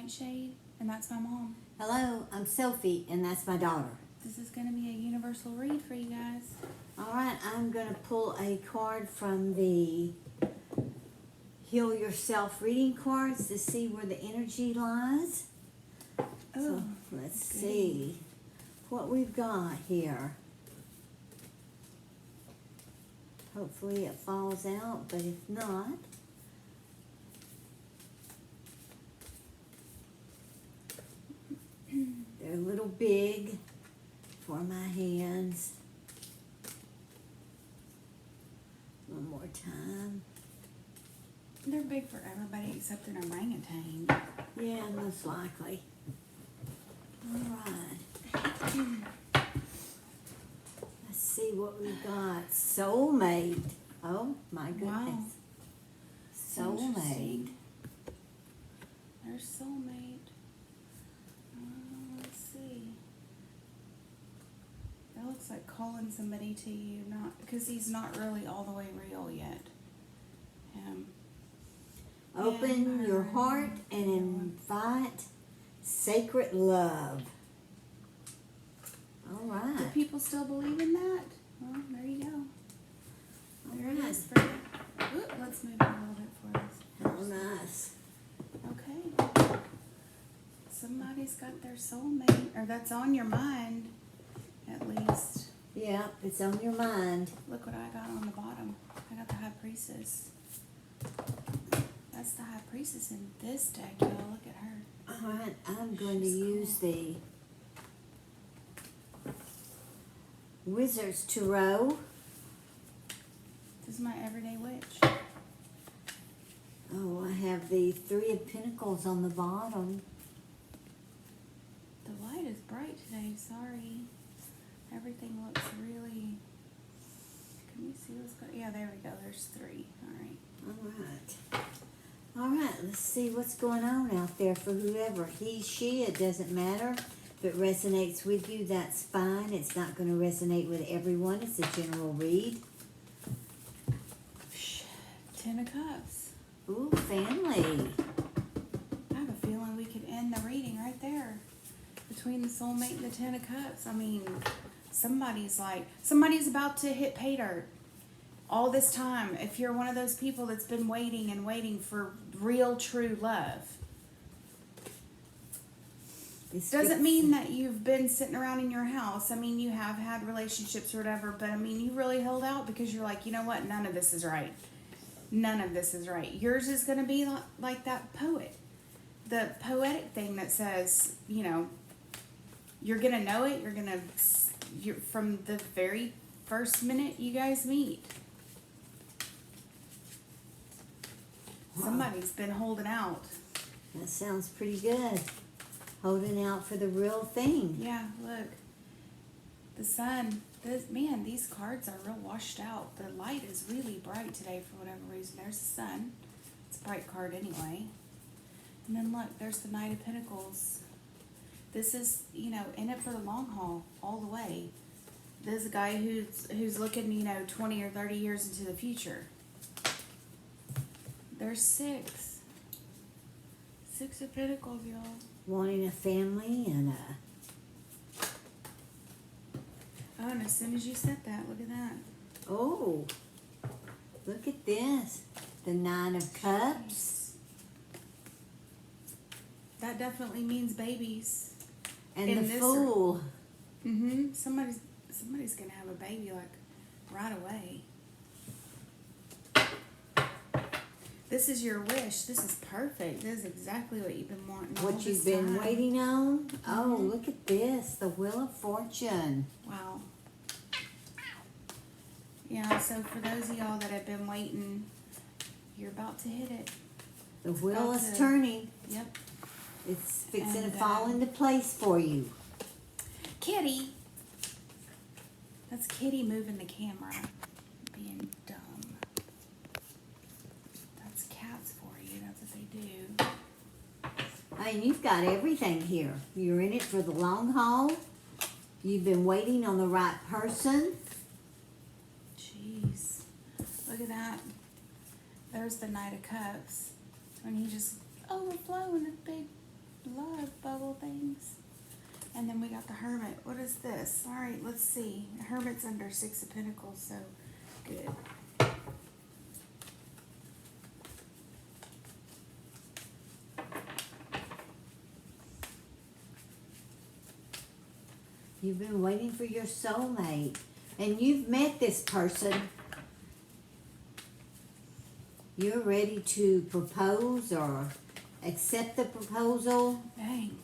NightShade, and that's my mom. Hello, I'm Sophie, and that's my daughter. This is going to be a universal read for you guys. Alright, I'm going to pull a card from the Heal Yourself reading cards to see where the energy lies. So let's see what we've got here. Hopefully it falls out, but if not, they're a little big for my hands. One more time. They're big for everybody except an orangutan. Yeah, most likely. Alright. Let's see what we got. Soulmate. Oh my goodness. Wow. Soulmate. There's Soulmate. Let's see. That looks like calling somebody to you, not because he's not really all the way real yet. Open your heart and invite sacred love. All Do right. people still believe in that? Well, there you go. There it Alright. is for you. Ooh, let's move it a little bit for us. How nice. Okay. Somebody's got their soulmate, or that's on your mind, at least. Yeah, it's on your mind. Look what I got on the bottom. I got the High Priestess. That's the High Priestess in this deck, y'all. Look at her. Alright, I'm going to She's use cool. the Wizard's Tarot. This is my everyday witch. Oh, I have the Three of Pentacles on the bottom. The light is bright today, sorry. Everything looks really... Can we see what's going? Yeah, there we go. There's three. Alright. Alright. Alright, let's see what's going on out there for whoever. He, she, it doesn't matter. If it resonates with you, that's fine. It's not going to resonate with everyone. It's a general read. Ten of Cups. Ooh, family. I have a feeling we could end the reading right there. Between the soulmate and the Ten of Cups. I mean, somebody's about to hit pay dirt. All this time, if you're one of those people that's been waiting and waiting for real, true love. Doesn't mean that you've been sitting around in your house. I mean, you have had relationships or whatever, but I mean, you really held out because you're like, you know what? None of this is right. None of this is right. Yours is going to be like that poet. The poetic thing that says, you know, you're going to know it. You're from the very first minute you guys meet. Somebody's been holding out. That sounds pretty good. Holding out for the real thing. Yeah, look. The sun. Man, these cards are real washed out. The light is really bright today for whatever reason. There's the sun. It's a bright card anyway. And then look, there's the Knight of Pentacles. This is, you know, in it for the long haul, all the way. There's a guy who's looking, you know, 20 or 30 years into the future. There's six. Six of Pentacles, y'all. Wanting a family and a... Oh, and as soon as you said that, look at that. Oh, look at this. The Nine of Cups. That definitely means babies. And In the this Fool. Mm-hmm. Somebody's gonna have a baby like right away. This is your wish. This is perfect. This is exactly what you've been wanting. all What this you've been time. waiting on. Oh, look at this. The Wheel of Fortune. Wow. Yeah, so for those of y'all that have been waiting, you're about to hit it. The wheel about is to- turning. Yep. It's fixing And, to fall into place for you. Kitty. That's Kitty moving the camera. Being dumb. That's cats for you. That's what they do. I mean, you've got everything here. You're in it for the long haul. You've been waiting on the right person. Jeez. Look at that. There's the Knight of Cups. And he just overflowing with big love bubble things. And then we got the Hermit. What is this? All right, let's see. The Hermit's under Six of Pentacles, so good. You've been waiting for your soulmate, and you've met this person. You're ready to propose or accept the proposal. Dang.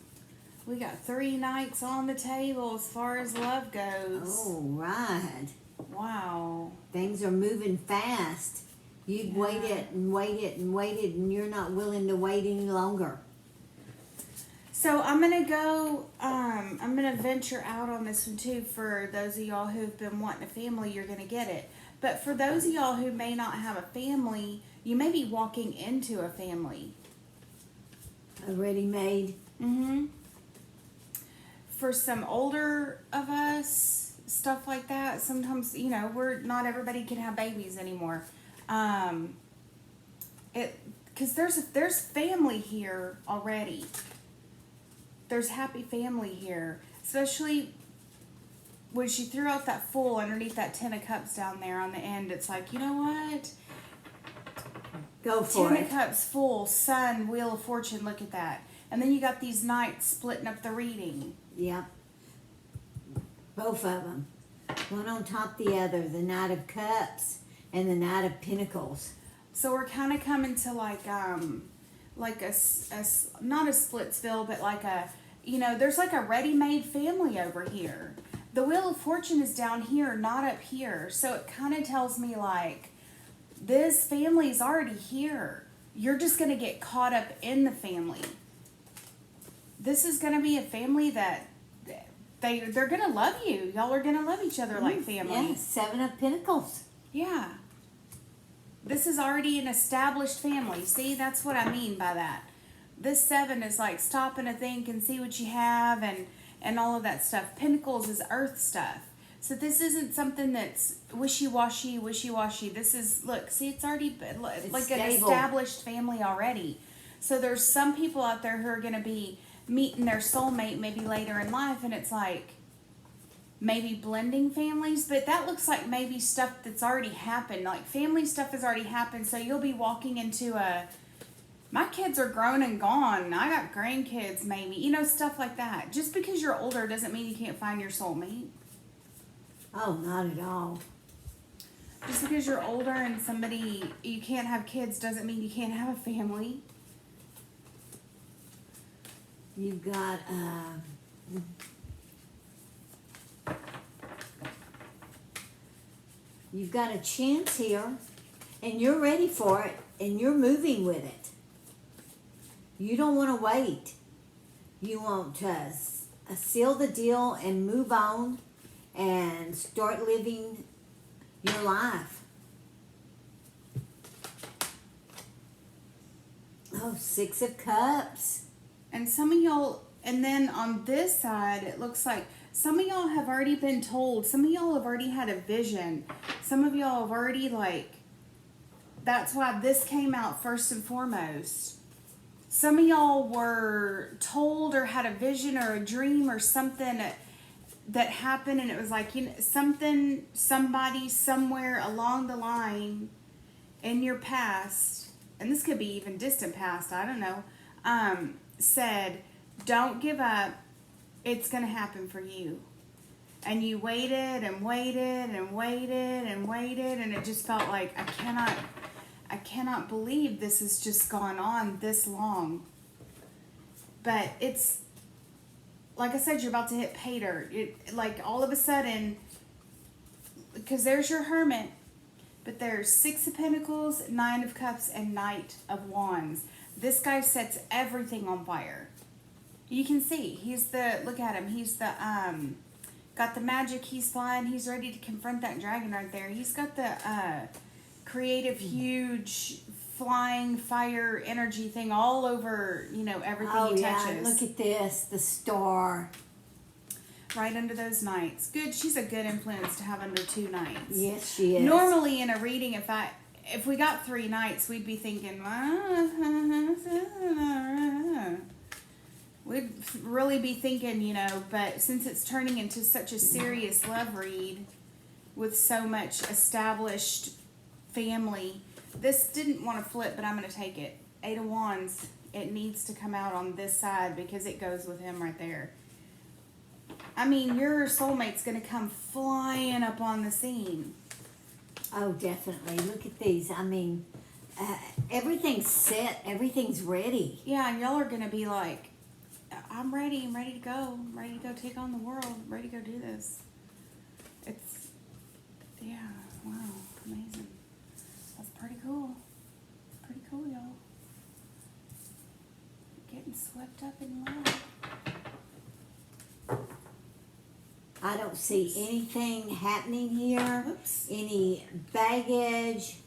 We got 3 knights on the table as far as love goes. Oh, right. Wow. Things are moving fast. You've waited and waited and waited, and you're not willing to wait any longer. So I'm going to go, I'm going to venture out on this one too. For those of y'all who've been wanting a family, you're going to get it. But for those of y'all who may not have a family, you may be walking into a family. A ready-made. Mm-hmm. For some older of us, stuff like that, sometimes, you know, not everybody can have babies anymore. Because there's family here already. There's happy family here, especially when she threw out that Fool underneath that 10 of Cups down there on the end. It's like, you know what? Go for 10 it. of Cups, Fool, Sun, Wheel of Fortune. Look at that. And then you got these knights splitting up the reading. Yep. Both of them. One on top of the other. The Knight of Cups and the Knight of Pentacles. So we're kind of coming to like a not a Splitsville, but like a, you know, there's like a ready-made family over here. The Wheel of Fortune is down here, not up here. So it kind of tells me like this family's already here. You're just going to get caught up in the family. This is going to be a family that they're going to love you. Y'all are going to love each other like family. Yeah, 7 of Pentacles. Yeah. This is already an established family. See, that's what I mean by that. This 7 is like stopping to think and see what you have and all of that stuff. Pentacles is earth stuff. So this isn't something that's wishy-washy. This is, look, see, it's already like stable. An established family already. So there's some people out there who are going to be meeting their soulmate maybe later in life, and it's like maybe blending families, but that looks like maybe stuff that's already happened. Like family stuff has already happened, so you'll be walking into my kids are grown and gone. I got grandkids maybe, you know, stuff like that. Just because you're older doesn't mean you can't find your soulmate. Oh, not at all. Just because you're older and you can't have kids doesn't mean you can't have a family. You've got you've got a chance here, and you're ready for it, and you're moving with it. You don't want to wait. You want to seal the deal and move on and start living your life. Oh, 6 of Cups. And some of y'all, and then on this side, it looks like some of y'all have already been told. Some of y'all have already had a vision. Some of y'all have already, like, that's why this came out first and foremost. Some of y'all were told or had a vision or a dream or something that happened, and it was like, you know, something, somebody, somewhere along the line in your past, and this could be even distant past, I don't know, said, don't give up, it's going to happen for you. And you waited and waited and waited and waited, and it just felt like, I cannot believe this has just gone on this long. But it's, like I said, you're about to hit pay dirt. Like all of a sudden, because there's your Hermit, but there's 6 of Pentacles, 9 of Cups, and Knight of Wands. This guy sets everything on fire. You can see, look at him, he's the, got the magic, he's flying, he's ready to confront that dragon right there. He's got the, creative, huge, flying fire energy thing all over, you know, everything he touches. Look at this, the star. Right under those knights. Good, she's a good influence to have under 2 knights. Yes, she is. Normally in a reading, if we got 3 knights, we'd be thinking, we'd really be thinking, you know, but since it's turning into such a serious love read with so much established family, this didn't want to flip, but I'm going to take it. 8 of Wands, it needs to come out on this side because it goes with him right there. I mean, your soulmate's going to come flying up on the scene. Oh, definitely. Look at these. I mean, everything's set. Everything's ready. Yeah, and y'all are going to be like, I'm ready. I'm ready to go. I'm ready to go take on the world. I'm ready to go do this. It's, yeah, wow, amazing. That's pretty cool. Pretty cool, y'all. Getting swept up in love. I don't see anything happening here. Whoops. Any baggage.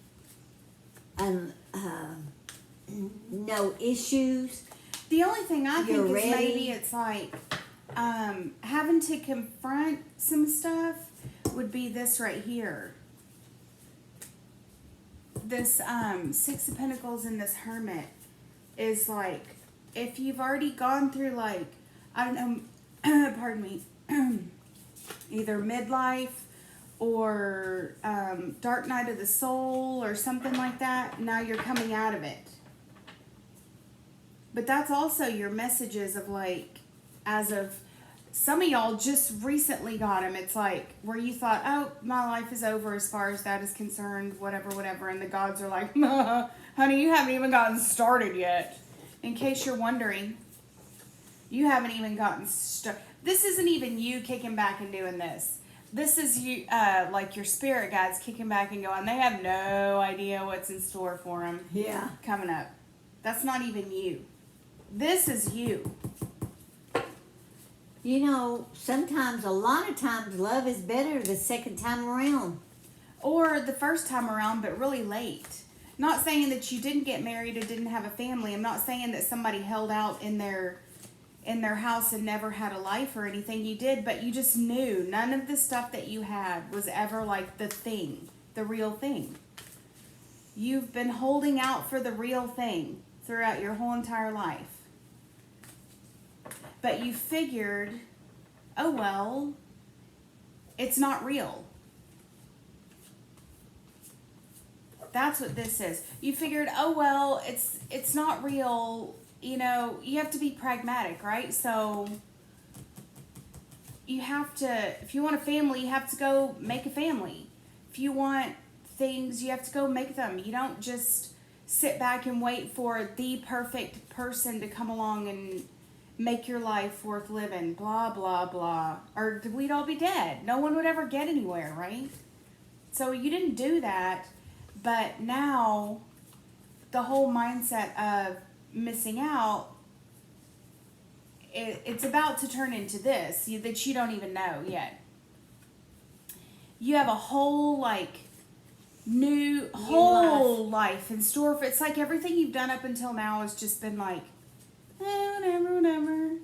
No issues. The only thing I You're think is ready. maybe it's like having to confront some stuff would be this right here. This 6 of Pentacles and this Hermit is like, if you've already gone through like, I don't know, pardon me, either midlife or dark night of the soul or something like that, now you're coming out of it. But that's also your messages of like, as of, some of y'all just recently got him. It's like where you thought, oh, my life is over as far as that is concerned, whatever. And the gods are like, honey, you haven't even gotten started yet. In case you're wondering, you haven't even gotten started. This isn't even you kicking back and doing this. This is you, like your spirit guides kicking back and going, they have no idea what's in store for them. Yeah. Coming up. That's not even you. This is you. You know, sometimes, a lot of times, love is better the second time around. Or the first time around, but really late. Not saying that you didn't get married or didn't have a family. I'm not saying that somebody held out in their house and never had a life or anything. You did, but you just knew none of the stuff that you had was ever like the thing, the real thing. You've been holding out for the real thing throughout your whole entire life. But you figured, oh well, it's not real. That's what this is. You figured, oh well, it's not real. You know, you have to be pragmatic, right? So you have to, if you want a family, you have to go make a family. If you want things, you have to go make them. You don't just sit back and wait for the perfect person to come along and make your life worth living, blah, blah, blah. Or we'd all be dead. No one would ever get anywhere, right? So you didn't do that, but now the whole mindset of missing out, it's about to turn into this that you don't even know yet. You have a whole, like, new whole life in store for, it's like everything you've done up until now has just been like, whatever.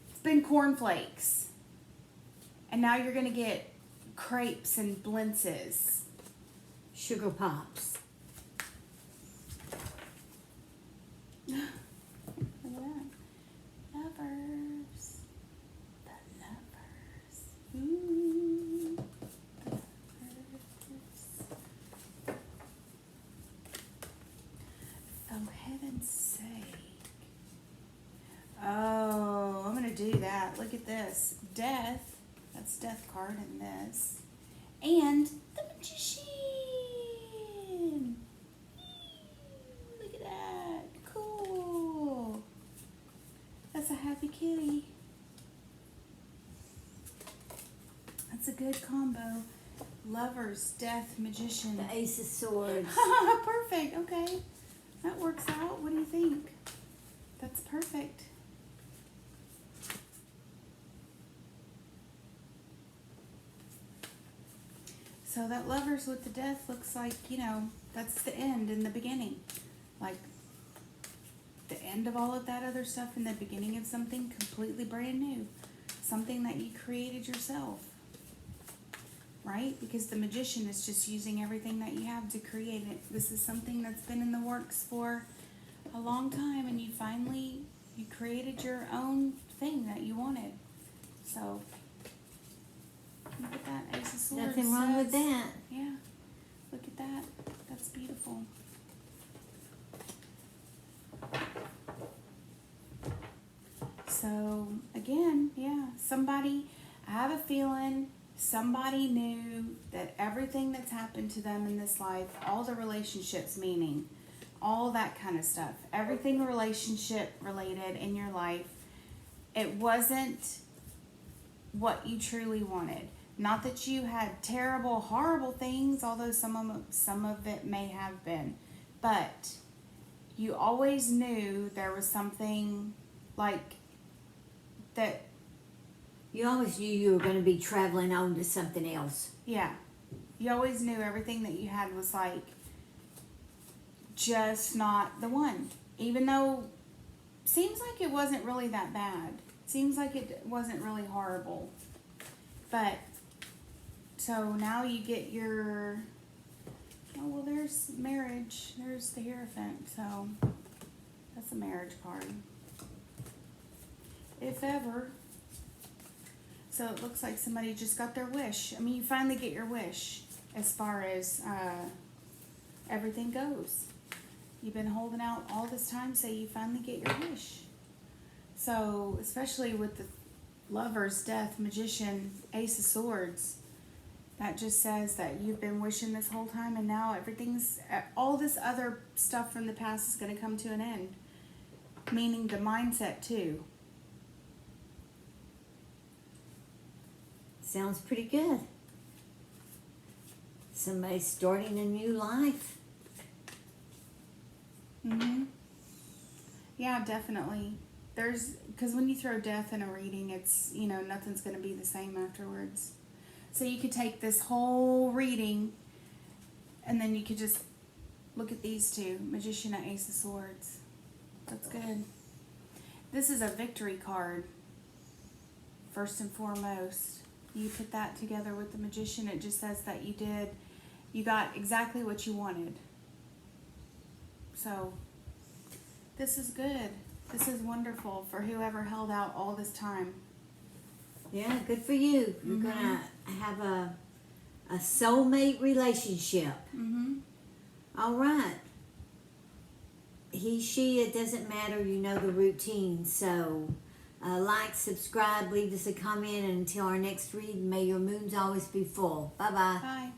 It's been cornflakes. And now you're going to get crepes and blintzes. Sugar pops. Look at that. Lovers. The lovers. Ooh. The lovers. For heaven's sake. Oh, I'm going to do that. Look at this. Death. That's death card in this. And the magician. Look at that. Cool. That's a happy kitty. That's a good combo. Lovers, death, magician. The Ace of Swords. Perfect. Okay. That works out. What do you think? That's perfect. So that lovers with the death looks like, you know, that's the end and the beginning. Like the end of all of that other stuff and the beginning of something completely brand new. Something that you created yourself. Right? Because the magician is just using everything that you have to create it. This is something that's been in the works for a long time, and you created your own thing that you wanted. So look at that Ace of Swords. Nothing wrong with that. Yeah, look at that. That's beautiful. So again, yeah, I have a feeling somebody knew that everything that's happened to them in this life, all the relationships, meaning all that kind of stuff, everything relationship related in your life, it wasn't what you truly wanted. Not that you had terrible, horrible things, although some of it may have been, but you always knew there was something like that. You always knew you were going to be traveling on to something else. Yeah, you always knew everything that you had was like just not the one, even though seems like it wasn't really that bad. Seems like it wasn't really horrible. But so now you get your, oh well, there's marriage, there's the Hierophant, so that's a marriage card, if ever. So it looks like somebody just got their wish. I mean, you finally get your wish as far as everything goes. You've been holding out all this time, so you finally get your wish. So, especially with the Lovers, Death, Magician, Ace of Swords, that just says that you've been wishing this whole time, and now all this other stuff from the past is going to come to an end. Meaning the mindset, too. Sounds pretty good. Somebody starting a new life. Yeah, definitely. Because when you throw death in a reading, it's, nothing's going to be the same afterwards. So you could take this whole reading, and then you could just look at these two, Magician and Ace of Swords. That's good. This is a victory card, first and foremost. You put that together with the Magician, it just says that you got exactly what you wanted. So, this is good. This is wonderful for whoever held out all this time. Yeah, good for you. You're going to have a soulmate relationship. All right. He, she, it doesn't matter. You know the routine. So, like, subscribe, leave us a comment. And until our next read, may your moons always be full. Bye-bye. Bye.